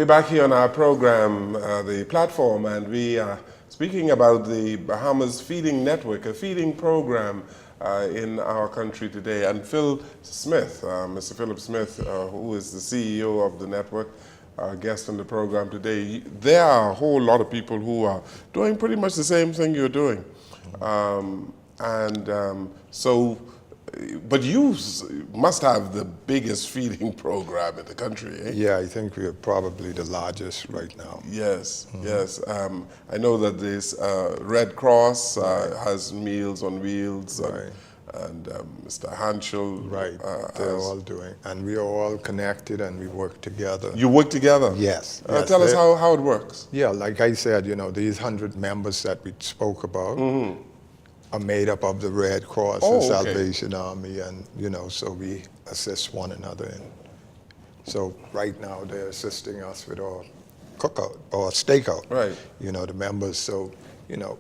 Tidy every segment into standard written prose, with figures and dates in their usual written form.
We're back here on our program, the platform, and we are speaking about the Bahamas Feeding Network, a feeding program in our country today. And Phil Smith, Mr. Philip Smith, who is the CEO of the network, our guest on the program today. There are a whole lot of people who are doing pretty much the same thing you're doing. But you must have the biggest feeding program in the country, eh? Yeah, I think we are probably the largest right now. Yes, yes. I know that this Red Cross has Meals on Wheels, and Mr. Hanschel. Right, they're all doing, and we are all connected and we work together. You work together? Yes. Tell us how it works. Yeah, like I said, you know, these 100 members that we spoke about are made up of the Red Cross and Salvation Army, and, you know, so we assist one another. And so right now they're assisting us with our cookout or stakeout. Right. You know, the members, so, you know,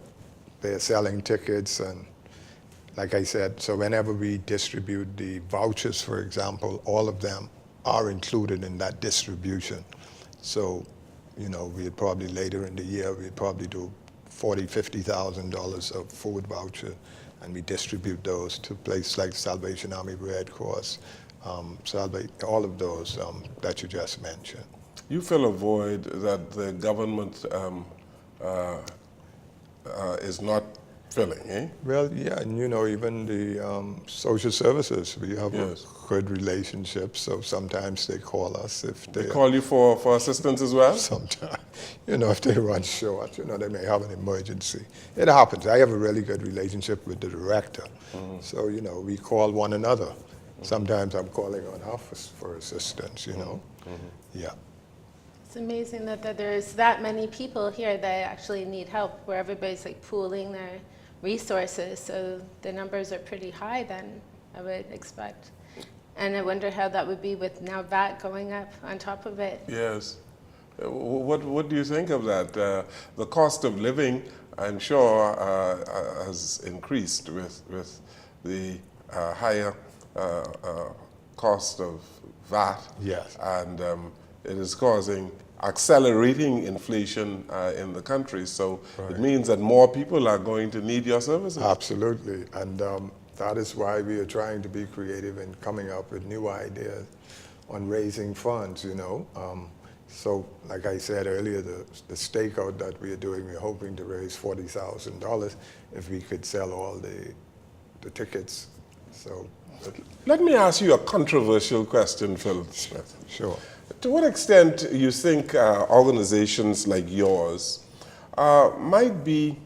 they're selling tickets, and like I said, so whenever we distribute the vouchers, for example, all of them are included in that distribution. So, you know, we'd probably later in the year, we'd probably do $40,000, $50,000 of food voucher, and we distribute those to places like Salvation Army, Red Cross, all of those that you just mentioned. You fill a void that the government is not filling, eh? Well, yeah, and you know, even the social services, we have a good relationship, so sometimes they call us if they call you for assistance as well? Sometimes, you know, if they run short, you know, they may have an emergency. It happens. I have a really good relationship with the director, so, you know, we call one another. Sometimes I'm calling on her for assistance, you know. Yeah. It's amazing that there's that many people here that actually need help, where everybody's like pooling their resources, so the numbers are pretty high then, I would expect. And I wonder how that would be with now VAT going up on top of it. Yes. What do you think of that? The cost of living, I'm sure, has increased with the higher cost of VAT. Yes. And it is causing accelerating inflation in the country. So it means that more people are going to need your services. Absolutely. And that is why we are trying to be creative and coming up with new ideas on raising funds, you know. So like I said earlier, the stakeout that we are doing, we're hoping to raise $40,000 if we could sell all the tickets. So let me ask you a controversial question, Phil Smith. Sure. To what extent you think organizations like yours might be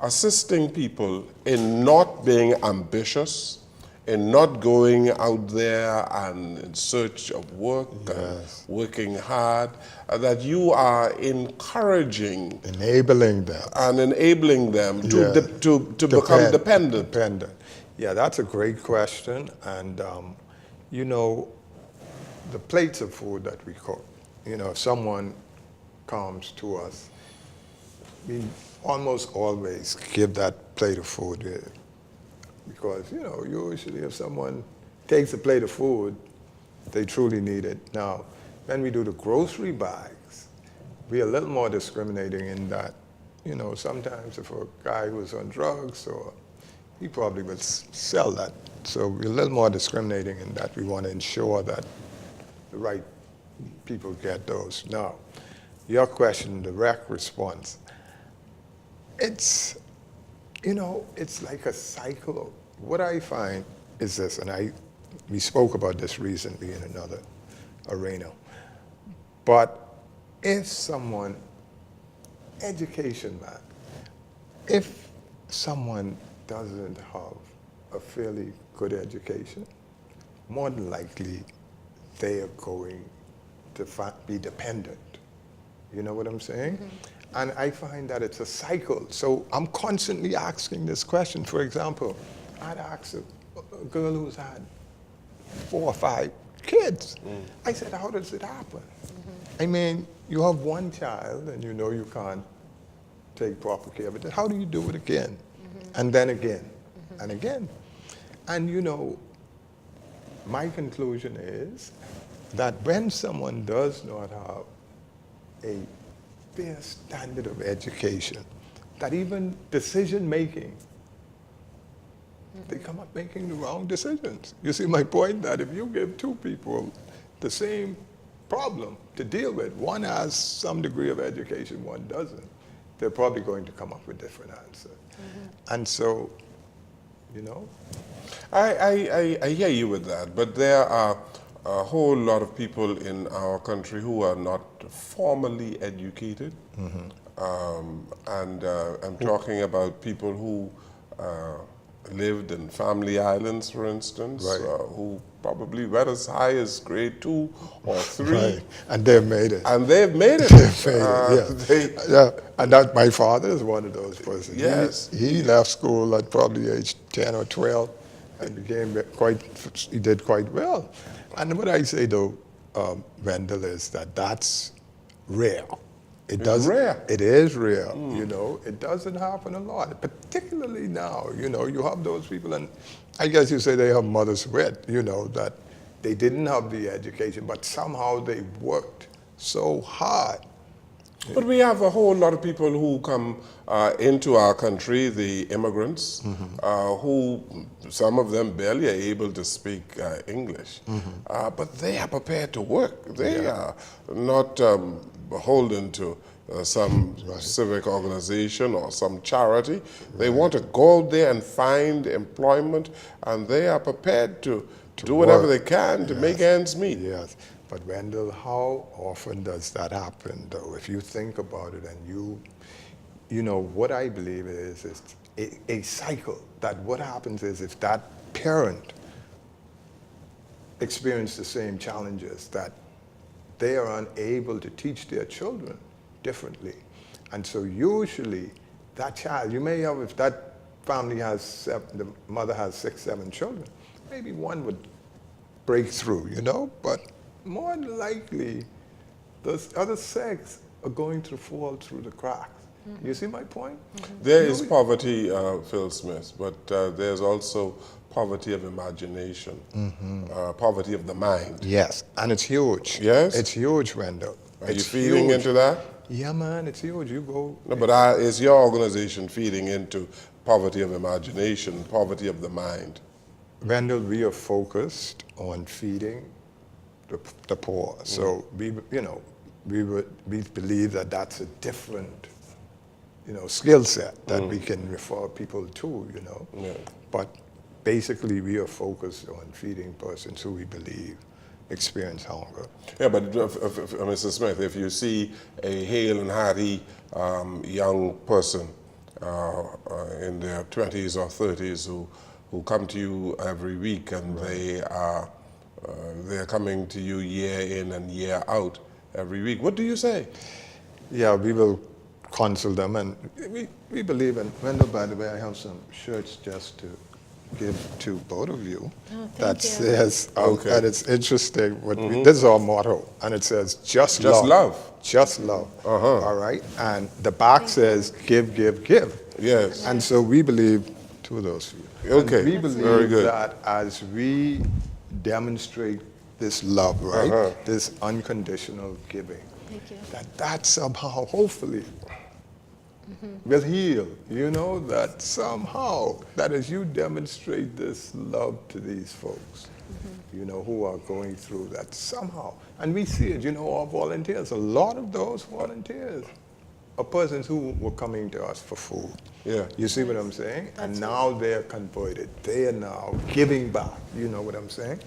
assisting people in not being ambitious, in not going out there and in search of work, and working hard, that you are encouraging, enabling them, to become dependent? Yeah, that's a great question, and you know, the plates of food that we cook, you know, if someone comes to us, we almost always give that plate of food, because, you know, usually if someone takes a plate of food, they truly need it. Now, when we do the grocery bags, we're a little more discriminating in that, you know, sometimes if a guy was on drugs, or he probably would sell that. So we're a little more discriminating in that we want to ensure that the right people get those. Now, your question, direct response, it's, you know, it's like a cycle. What I find is this, and we spoke about this recently in another arena, but if someone, education, man, if someone doesn't have a fairly good education, more than likely they are going to be dependent. You know what I'm saying? And I find that it's a cycle. So I'm constantly asking this question. For example, I'd ask a girl who's had 4 or 5 kids. I said, how does it happen? I mean, you have one child and you know you can't take proper care of it. How do you do it again? And then again, and again. And you know, my conclusion is that when someone does not have fair standard of education, that even decision making, they come up making the wrong decisions. You see my point, that if you give two people the same problem to deal with, one has some degree of education, one doesn't, they're probably going to come up with different answers. And so, you know. I hear you with that, but there are a whole lot of people in our country who are not formally educated. And I'm talking about people who lived in family islands, for instance, Right. who probably read as high as grade 2 or 3. Right. And they've made it. And they've made it. They've made it, yeah. They, Yeah, and that my father is one of those persons. Yes. He left school at probably age 10 or 12 and he did quite well. And what I say though, Wendell, is that that's rare. It's rare. It is rare, you know. It doesn't happen a lot, particularly now. You know, you have those people, and I guess you say they have mother's wit, you know, that they didn't have the education, but somehow they worked so hard. But we have a whole lot of people who come into our country, the immigrants, who some of them barely are able to speak English, but they are prepared to work. They are not beholden to some civic organization or some charity. They want to go out there and find employment, and they are prepared to do whatever they can to make ends meet. Yes. But Wendell, how often does that happen, though? If you think about it, and you know, what I believe is a cycle. That what happens is if that parent experiences the same challenges, that they are unable to teach their children differently. And so usually that child, you may have, if that family has the mother has 6, 7 children, maybe one would break through, you know, but more than likely, those other 6 are going to fall through the cracks. You see my point? There is poverty, Phil Smith, but there's also poverty of imagination, poverty of the mind. Yes, and it's huge. Yes? It's huge, Wendell. Are you feeding into that? Yeah, man, it's huge. You go. No, but is your organization feeding into poverty of imagination, poverty of the mind? Wendell, we are focused on feeding the poor. So we, you know, we believe that that's a different, you know, skill set that we can refer people to, you know. Yeah. But basically, we are focused on feeding persons who we believe experience hunger. Yeah, but Mr. Smith, if you see a hale and hearty young person in their 20s or 30s who come to you every week, and they're coming to you year in and year out every week, what do you say? Yeah, we will counsel them, and we believe in. Wendell, by the way, I have some shirts just to give to both of you. Oh, thank that you. says, Okay. and it's interesting. This is our motto, and it says, just love. Love. Just love. All right? And the back says, give, give, give. Yes. And so we believe, two of those for you. Okay. And we Very believe good. that as we demonstrate this love, right? This unconditional giving, Thank you. that somehow, hopefully, will heal. You know, that somehow, that as you demonstrate this love to these folks, you know, who are going through that somehow, and we see it, you know, our volunteers, a lot of those volunteers are persons who were coming to us for food. Yeah. You see what I'm saying? That's And now they're converted. They are now giving back. You know what I'm saying?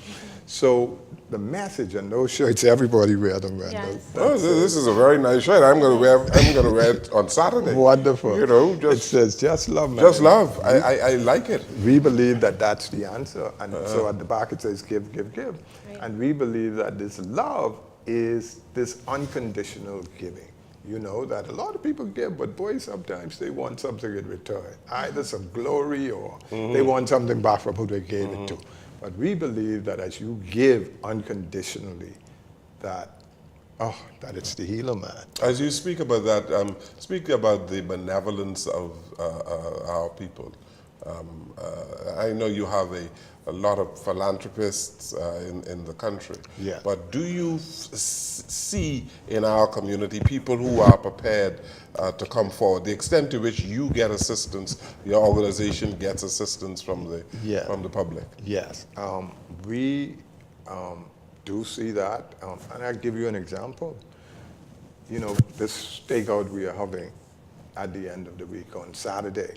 So the message, and those shirts, everybody wear them, Wendell. Yes. Oh, this is a very nice shirt. I'm going to wear it on Saturday. Wonderful. You know, it says just love, man. just love. I like it. We believe that that's the answer. And so at the back it says give, give, give. Right. And we believe that this love is this unconditional giving. You know, that a lot of people give, but boy, sometimes they want something in return. Either some glory or they want something back from who they gave it to. But we believe that as you give unconditionally, that it's the healer, man. As you speak about that, speak about the benevolence of our people. I know you have a lot of philanthropists in the country. Yeah. But do you see in our community people who are prepared to come forward? The extent to which you get assistance, your organization gets assistance from the public. Yes, we do see that, and I'll give you an example. You know, this stakeout we are having at the end of the week on Saturday,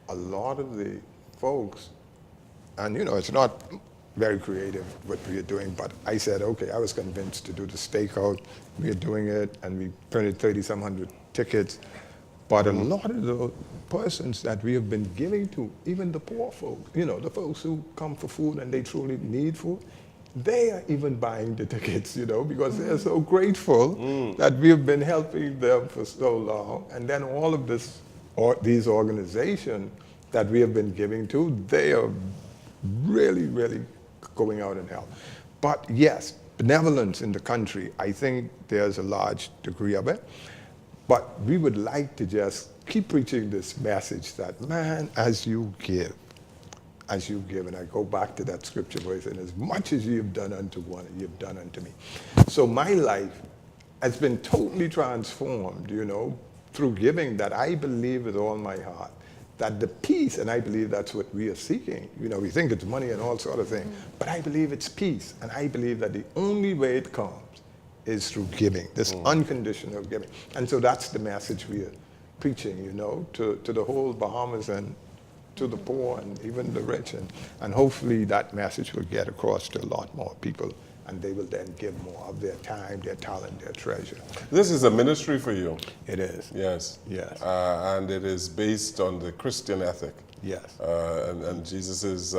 a lot of the folks, and you know, it's not very creative what we are doing, but I said, okay, I was convinced to do the stakeout. We are doing it, and we printed 30-some hundred tickets. But a lot of the persons that we have been giving to, even the poor folks, you know, the folks who come for food and they truly need food, they are even buying the tickets, you know, because they're so grateful that we have been helping them for so long. And then all of this, these organizations that we have been giving to, they are really, really going out and help. But yes, benevolence in the country, I think there's a large degree of it. But we would like to just keep preaching this message that, man, as you give, and I go back to that scripture verse, and as much as you have done unto one, you have done unto me. So my life has been totally transformed, you know, through giving, that I believe with all my heart that the peace, and I believe that's what we are seeking. You know, we think it's money and all sort of things, but I believe it's peace, and I believe that the only way it comes is through giving, this unconditional giving. And so that's the message we are preaching, you know, to the whole Bahamas and to the poor and even the rich. And hopefully that message will get across to a lot more people, and they will then give more of their time, their talent, their treasure. This is a ministry for you. It is. Yes. Yes. And it is based on the Christian ethic. Yes. And Jesus'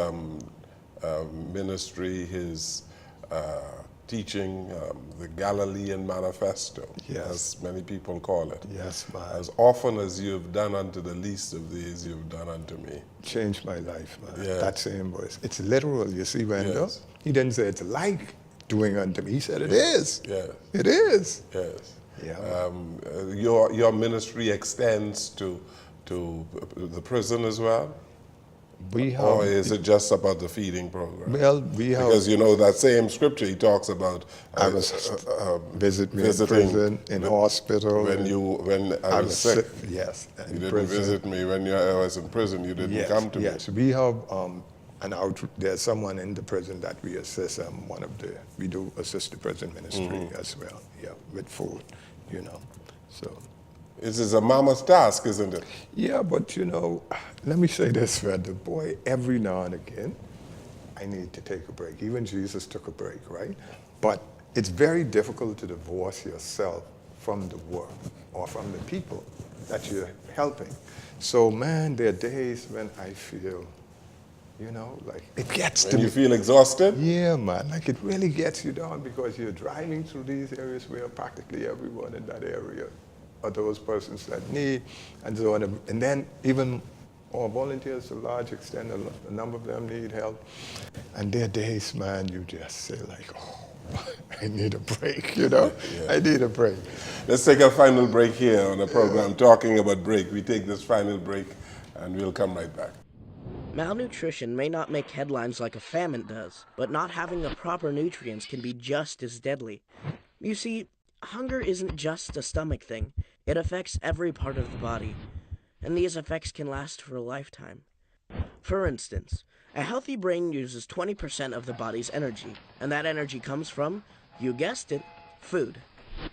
ministry, his teaching, the Galilean Manifesto, Yes. as many people call it. Yes, man. As often as you have done unto the least of these, you have done unto me. Changed my life, man. Yes. That same voice. It's literal, you see, Wendell. Yes. He didn't say it's like doing unto me. He said it is. Yes. It is. Yes. Yeah. Your ministry extends to the prison as well? We have, Or is it just about the feeding program? well, we have, Because you know that same scripture he talks about I was visit me in prison, in hospital. when I was sick. Yes. You in didn't prison. visit me when I was in prison. You didn't Yes, come to yes. me. We have there's someone in the prison that we assist. We do assist the prison ministry as well. Yeah, with food, you know. So. This is a mama's task, isn't it? Yeah, but you know, let me say this, Fred. Boy, every now and again, I need to take a break. Even Jesus took a break, right? But it's very difficult to divorce yourself from the work or from the people that you're helping. So, man, there are days when I feel, you know, like it gets to And me. you feel exhausted? Yeah, man, like it really gets you down because you're driving through these areas where practically everyone in that area are those persons that need, and so on. And then even our volunteers, to a large extent, a number of them need help. And there are days, man, you just say like, oh, I need a break, you know? Yeah. I need a break. Let's take a final break here on the program. Talking about break, we take this final break and we'll come right back. Malnutrition may not make headlines like a famine does, but not having the proper nutrients can be just as deadly. You see, hunger isn't just a stomach thing. It affects every part of the body, and these effects can last for a lifetime. For instance, a healthy brain uses 20% of the body's energy, and that energy comes from, you guessed it, food.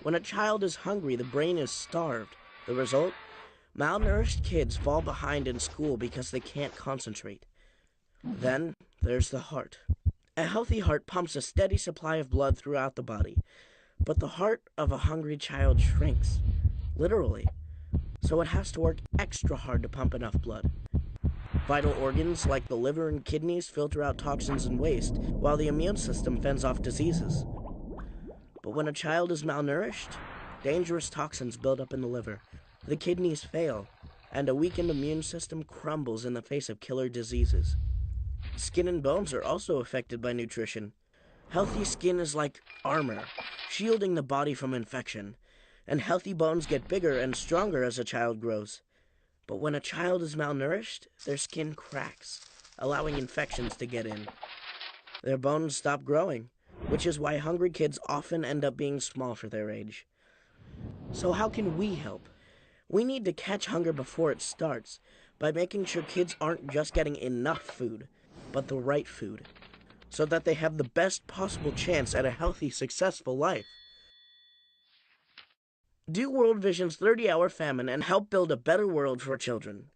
When a child is hungry, the brain is starved. The result? Malnourished kids fall behind in school because they can't concentrate. Then there's the heart. A healthy heart pumps a steady supply of blood throughout the body, but the heart of a hungry child shrinks, literally, so it has to work extra hard to pump enough blood. Vital organs like the liver and kidneys filter out toxins and waste, while the immune system fends off diseases. But when a child is malnourished, dangerous toxins build up in the liver, the kidneys fail, and a weakened immune system crumbles in the face of killer diseases. Skin and bones are also affected by nutrition. Healthy skin is like armor, shielding the body from infection, and healthy bones get bigger and stronger as a child grows. But when a child is malnourished, their skin cracks, allowing infections to get in. Their bones stop growing, which is why hungry kids often end up being small for their age. So how can we help? We need to catch hunger before it starts by making sure kids aren't just getting enough food, but the right food, so that they have the best possible chance at a healthy, successful life. Do World Vision's 30-hour famine and help build a better world for children.